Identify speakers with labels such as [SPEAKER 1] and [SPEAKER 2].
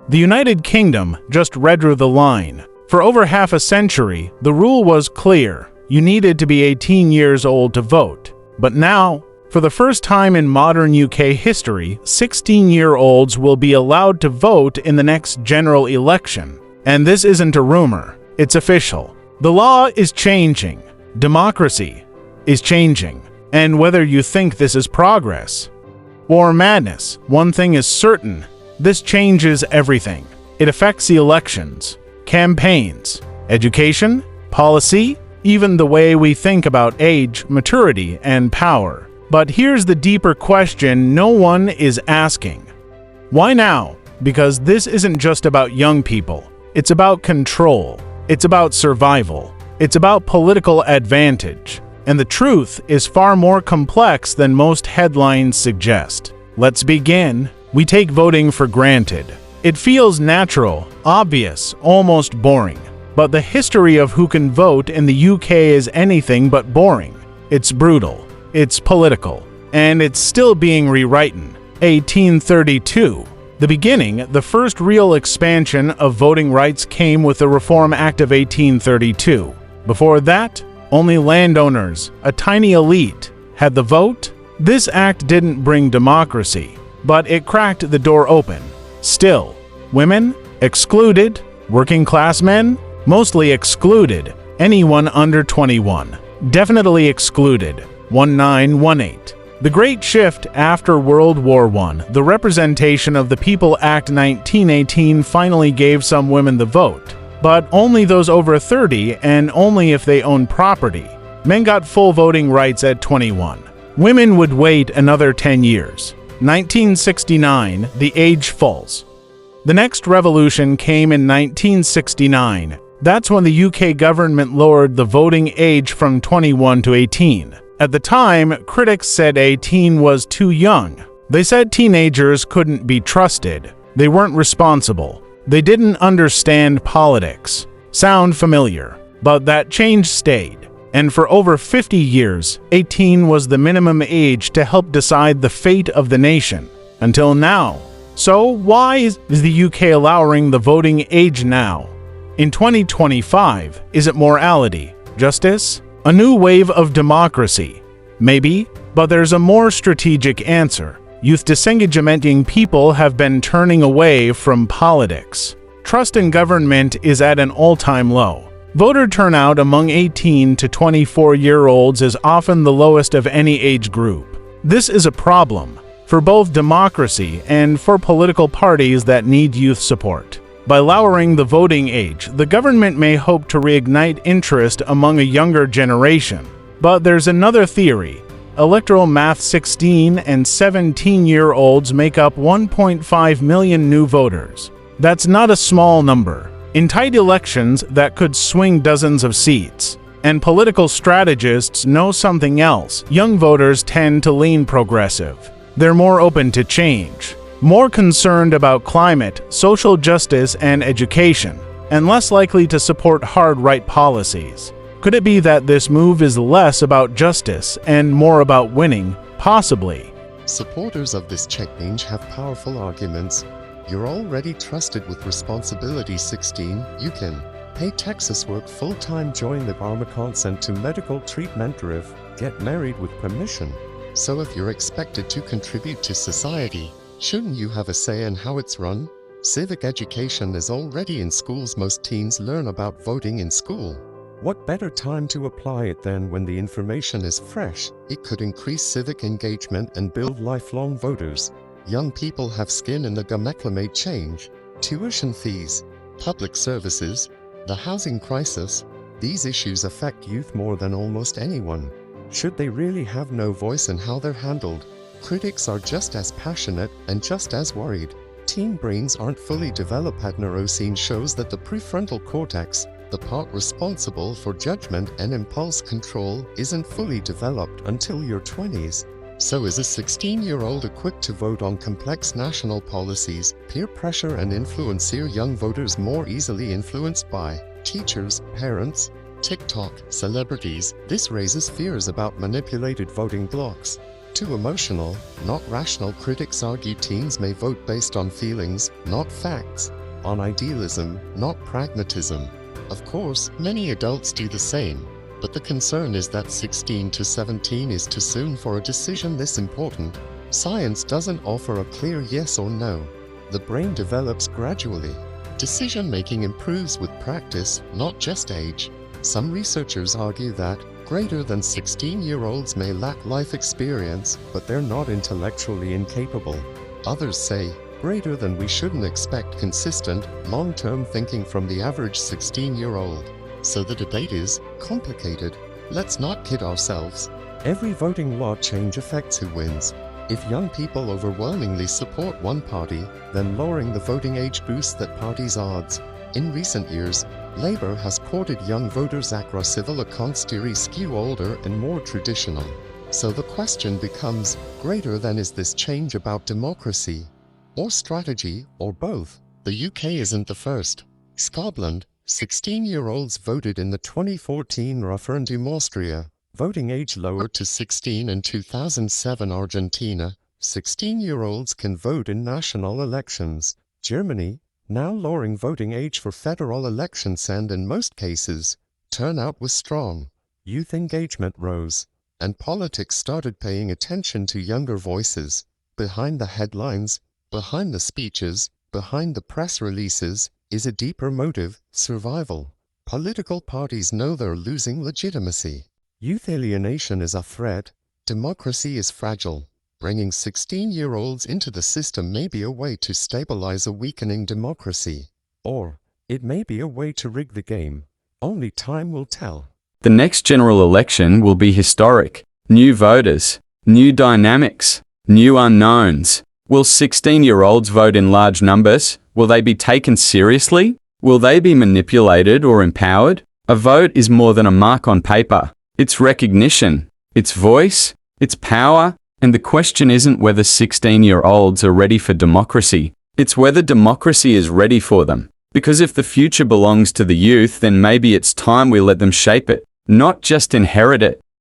[SPEAKER 1] The United Kingdom just redrew the line. For over half a century, the rule was clear. You needed to be 18 years old to vote. But now, for the first time in modern UK history, 16-year-olds will be allowed to vote in the next general election. And this isn't a rumor. It's official. The law is changing. Democracy is changing. And whether you think this is progress or madness, one thing is certain. This changes everything. It affects the elections, campaigns, education, policy, even the way we think about age, maturity, and power. But here's the deeper question no one is asking. Why now? Because this isn't just about young people. It's about control. It's about survival. It's about political advantage. And the truth is far more complex than most headlines suggest. Let's begin. We take voting for granted. It feels natural, obvious, almost boring. But the history of who can vote in the UK is anything but boring. It's brutal, it's political, and it's still being rewritten. 1832. The beginning, the first real expansion of voting rights came with the Reform Act of 1832. Before that, only landowners, a tiny elite, had the vote. This act didn't bring democracy, but it cracked the door open. Still, women excluded, working class men mostly excluded, anyone under 21 definitely excluded. 1918. The Great Shift after World War I, the Representation of the People Act 1918 finally gave some women the vote, but only those over 30 and only if they own property. Men got full voting rights at 21. Women would wait another 10 years. 1969, the age falls. The next revolution came in 1969. That's when the UK government lowered the voting age from 21 to 18. At the time, critics said 18 was too young. They said teenagers couldn't be trusted. They weren't responsible. They didn't understand politics. Sound familiar? But that change stayed. And for over 50 years, 18 was the minimum age to help decide the fate of the nation. Until now. So why is the UK allowing the voting age now? In 2025, is it morality? Justice? A new wave of democracy? Maybe, but there's a more strategic answer. Youth disengagementing people have been turning away from politics. Trust in government is at an all-time low. Voter turnout among 18 to 24-year-olds is often the lowest of any age group. This is a problem for both democracy and for political parties that need youth support. By lowering the voting age, the government may hope to reignite interest among a younger generation. But there's another theory. Electoral math: 16 and 17-year-olds make up 1.5 million new voters. That's not a small number. In tight elections, that could swing dozens of seats. And political strategists know something else. Young voters tend to lean progressive. They're more open to change, more concerned about climate, social justice, and education, and less likely to support hard right policies. Could it be that this move is less about justice and more about winning? Possibly.
[SPEAKER 2] Supporters of this change have powerful arguments. You're already trusted with responsibility. 16. You can pay taxes, work full-time, join the army, consent to medical treatment, get married with permission. So if you're expected to contribute to society, shouldn't you have a say in how it's run? Civic education is already in schools. Most teens learn about voting in school. What better time to apply it than when the information is fresh? It could increase civic engagement and build lifelong voters. Young people have skin in the game. Acclimate change, tuition fees, public services, the housing crisis. These issues affect youth more than almost anyone. Should they really have no voice in how they're handled? Critics are just as passionate and just as worried. Teen brains aren't fully developed. Neuroscience shows that the prefrontal cortex, the part responsible for judgment and impulse control, isn't fully developed until your 20s. So is a 16-year-old equipped to vote on complex national policies? Peer pressure and influence young voters more easily influenced by teachers, parents, TikTok, celebrities. This raises fears about manipulated voting blocks. Too emotional, not rational. Critics argue teens may vote based on feelings, not facts, on idealism, not pragmatism. Of course, many adults do the same, but the concern is that 16 to 17 is too soon for a decision this important. Science doesn't offer a clear yes or no. The brain develops gradually. Decision-making improves with practice, not just age. Some researchers argue that greater than 16-year-olds may lack life experience, but they're not intellectually incapable. Others say greater than we shouldn't expect consistent, long-term thinking from the average 16-year-old. So the debate is complicated. Let's not kid ourselves. Every voting law change affects who wins. If young people overwhelmingly support one party, then lowering the voting age boosts that party's odds. In recent years, Labour has courted young voters aggressively constantly skew older and more traditional. So the question becomes, greater than is this change about democracy? Or strategy, or both? The UK isn't the first. Scotland, 16-year-olds voted in the 2014 referendum. Austria, voting age lowered to 16 in 2007. Argentina, 16-year-olds can vote in national elections. Germany, now lowering voting age for federal elections, and in most cases, turnout was strong. Youth engagement rose, and politics started paying attention to younger voices. Behind the headlines, behind the speeches, behind the press releases, is a deeper motive: survival. Political parties know they're losing legitimacy. Youth alienation is a threat. Democracy is fragile. Bringing 16-year-olds into the system may be a way to stabilize a weakening democracy. Or, it may be a way to rig the game. Only time will tell.
[SPEAKER 3] The next general election will be historic. New voters, new dynamics, new unknowns. Will 16-year-olds vote in large numbers? Will they be taken seriously? Will they be manipulated or empowered? A vote is more than a mark on paper. It's recognition, it's voice, it's power. And the question isn't whether 16-year-olds are ready for democracy. It's whether democracy is ready for them. Because if the future belongs to the youth, then maybe it's time we let them shape it, not just inherit it.